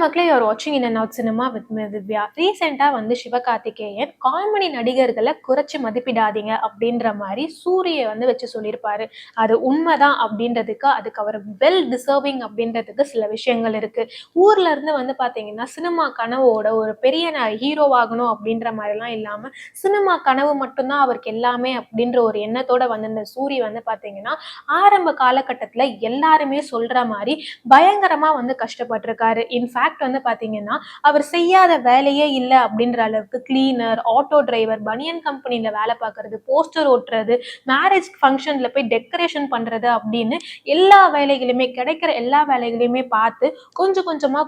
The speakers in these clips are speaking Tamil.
மக்களே, யூ ஆர் வாட்சிங் in and out cinema with me Divya. ரீசெண்டா வந்து சிவகார்த்திகேயன் காமெடி நடிகர்களை குறைச்சு மதிப்பிடாதீங்க அப்படின்ற மாதிரி சூரிய வந்து வச்சு சொல்லியிருப்பாரு. அது உண்மைதான் அப்படின்றதுக்கு, அதுக்கு அவர் வெல் டிசர்விங் அப்படின்றதுக்கு சில விஷயங்கள் இருக்கு. ஊர்ல இருந்து வந்து பாத்தீங்கன்னா சினிமா கனவோட ஒரு பெரிய ஹீரோவாகணும் அப்படின்ற மாதிரிலாம் இல்லாம சினிமா கனவு மட்டும்தான் அவருக்கு எல்லாமே அப்படின்ற ஒரு எண்ணத்தோட வந்து இந்த சூரிய வந்து பாத்தீங்கன்னா ஆரம்ப காலகட்டத்துல எல்லாருமே சொல்ற மாதிரி பயங்கரமா வந்து கஷ்டப்பட்டிருக்காரு. இன்ஃபேக்ட் வந்து பாத்தீங்கன்னா அவர் செய்யாத வேலையே இல்லை அப்படின்ற அளவுக்கு கிளீனர், ஆட்டோ டிரைவர், பனியன் கம்பெனில வேலை பார்க்கறது, போஸ்டர் ஓட்டுறது, மேரேஜ் ஃபங்க்ஷன்ல போய் டெக்கரேஷன் பண்றது அப்படின்னு எல்லா வேலைகளுமே, கிடைக்கிற எல்லா வேலைகளையுமே பார்த்து கொஞ்சம் கொஞ்சமா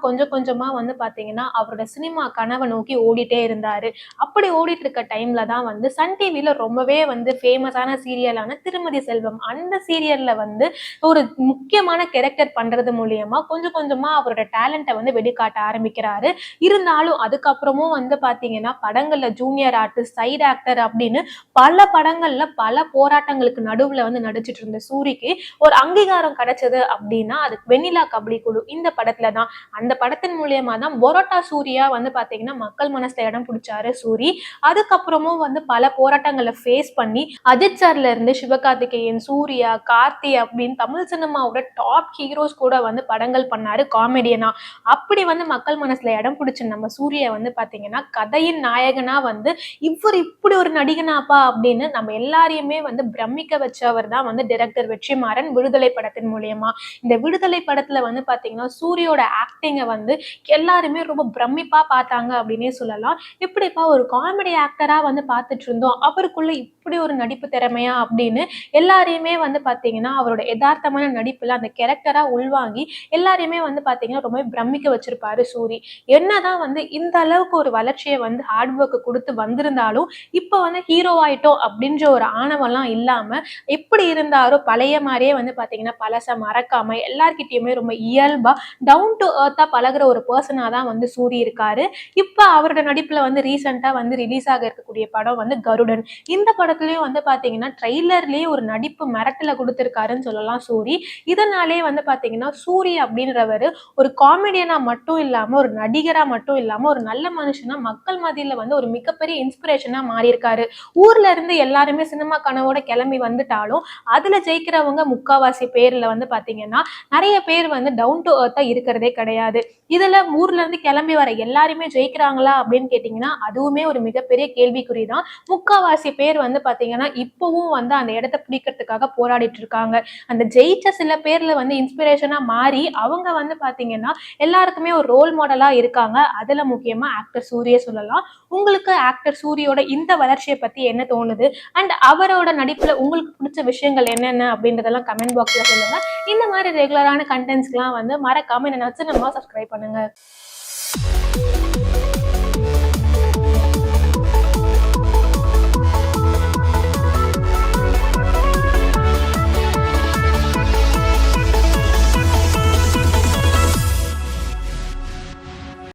வந்து பாத்தீங்கன்னா அவரோட சினிமா கனவை நோக்கி ஓடிட்டே இருந்தாரு. அப்படி ஓடிட்டு இருக்க டைம்ல தான் வந்து சன் டிவில ரொம்பவே வந்து ஃபேமஸான சீரியலான திருமதி செல்வம், அந்த சீரியல்ல வந்து ஒரு முக்கியமான கேரக்டர் பண்றது மூலியமா கொஞ்சமா அவரோட டேலண்ட்டை வந்து வெளிக்காட்ட ஆரம்பிக்கிறாரு. இருந்தாலும் அதுக்கப்புறமும் வந்து பாத்தீங்கன்னா படங்கள்ல ஜூனியர் ஆர்டிஸ்ட், சைடு ஆக்டர் அப்படின்னு பல படங்கள்ல பல போராட்டங்களுக்கு நடுவுல வந்து நடிச்சிட்டு இருந்த சூரிக்கு ஒரு அங்கீகாரம் கிடைச்சது அப்படின்னா அது வெண்ணிலா கபடி குழு இந்த படத்துல தான். அந்த படத்தின் மூலியமா தான் பொரோட்டா சூரியா வந்து பாத்தீங்கன்னா மக்கள் மனசுல இடம் பிடிச்சாரு சூரி. அதுக்கப்புறமும் வந்து பல போராட்டங்களை ஃபேஸ் பண்ணி அஜித் சார்ல இருந்து சிவகார்த்திகேயன், சூர்யா, கார்த்தி அப்படின்னு தமிழ் சினிமாவோட டாப் ஹீரோஸ் கூட வந்து படங்கள் பண்ணாரு காமெடியனா. அப்படி வந்து மக்கள் மனசுல இடம் பிடிச்ச நம்ம சூர்யா வந்து பாத்தீங்கன்னா கதையின் நாயகனா வந்து இவர் இப்படி ஒரு நடிகனாப்பா அப்படின்னு நம்ம எல்லாரையுமே வந்து பிரமிக்க வச்சவர் தான் வந்து டைரக்டர் வெற்றிமாறன் விடுதலை படத்தின் மூலியமா. இந்த விடுதலை படத்துல வந்து பாத்தீங்கன்னா சூரியோட ஆக்டிங்கை வந்து எல்லாருமே ரொம்ப பிரமிப்பா பார்த்தாங்க அப்படின்னே சொல்லலாம். இப்படிப்பா ஒரு காமெடி ஆக்டரா வந்து பார்த்துட்டு இருந்தோம், அவருக்குள்ள இப்படி ஒரு நடிப்பு திறமையா அப்படின்னு எல்லாரையுமே வந்து பாத்தீங்கன்னா அவரோட யதார்த்தமான நடிப்புல அந்த கேரக்டரா உள்வாங்கி எல்லாரையுமே வந்து பாத்தீங்கன்னா ரொம்ப பிரமிக்க வச்சிருப்பாரு சூரி. என்னதான் வந்து இந்த அளவுக்கு ஒரு வளர்ச்சியை வந்து ஹார்ட் ஒர்க் கொடுத்து வந்திருந்தாலும் இப்ப வந்து ஹீரோ ஆயிட்டோம் அப்படின்ற ஒரு ஆணவம்லாம் இல்லாம எப்படி இருந்தாரோ பழைய மாதிரியே வந்து பாத்தீங்கன்னா பழச மறக்காம எல்லார்கிட்டயுமே ரொம்ப இயல்பா டவுன் டு எர்த்தா பழகுற ஒரு பர்சனா தான் வந்து சூரி இருக்காரு. இப்ப அவரோட நடிப்புல வந்து ரீசெண்டா வந்து ரிலீஸ் ஆக இருக்கக்கூடிய படம் வந்து கருடன். இந்த படத்துலயும் வந்து பாத்தீங்கன்னா ட்ரெய்லர்லயே ஒரு நடிப்பு மிரட்டல கொடுத்திருக்காருன்னு சொல்லலாம் சூரி. இதனாலே வந்து பாத்தீங்கன்னா சூரி அப்படின்றவர் ஒரு காமெடியனா மட்டும் இல்லாம, ஒரு நடிகரா மட்டும் இல்லாம, ஒரு நல்ல மனுஷனா மக்கள் மத்தியில வந்து ஒரு மிகப்பெரிய இன்ஸ்பிரேஷனா மாறி இருக்காரு. ஊர்ல இருந்து எல்லாருமே சினிமா கனவோட கிளம்பி வந்துட்டாலும் அதுல ஜெயிக்கிறவங்க முக்காவாசி பேர்ல வந்து பாத்தீங்கன்னா நிறைய பேர் வந்து டவுன் டு எர்த்தா இருக்கிறதே கிடையாது. இதுல ஊர்ல இருந்து கிளம்பி வர எல்லாருமே ஜெயிக்கிறாங்களா அப்படின்னு கேட்டீங்கன்னா அதுவுமே ஒரு மிகப்பெரிய கேள்விக்குறிதான். முக்காவாசி பேர் வந்து பாத்தீங்கன்னா இப்பவும் வந்து அந்த இடத்தை பிடிக்கிறதுக்காக போராடிட்டு இருக்காங்க. அந்த ஜெயிச்ச சில பேர்ல வந்து இன்ஸ்பிரேஷனா மாறி அவங்க வந்து பாத்தீங்கன்னா எல்லாருக்குமே ஒரு ரோல் மாடலா இருக்காங்க. அதுல முக்கியமா ஆக்டர் சூரிய சொல்லலாம். உங்களுக்கு ஆக்டர் சூரியோட இந்த வளர்ச்சியை பத்தி என்ன தோணுது அண்ட் அவரோட நடிப்புல உங்களுக்கு பிடிச்ச விஷயங்கள் என்னென்ன அப்படின்றதெல்லாம் கமெண்ட் பாக்ஸ்ல சொல்லுங்க. இந்த மாதிரி ரெகுலரான கண்டென்ட்ஸ்லாம் வந்து மறக்காம என்ன நம்ம சப்ஸ்கிரைப் பண்ணுங்க.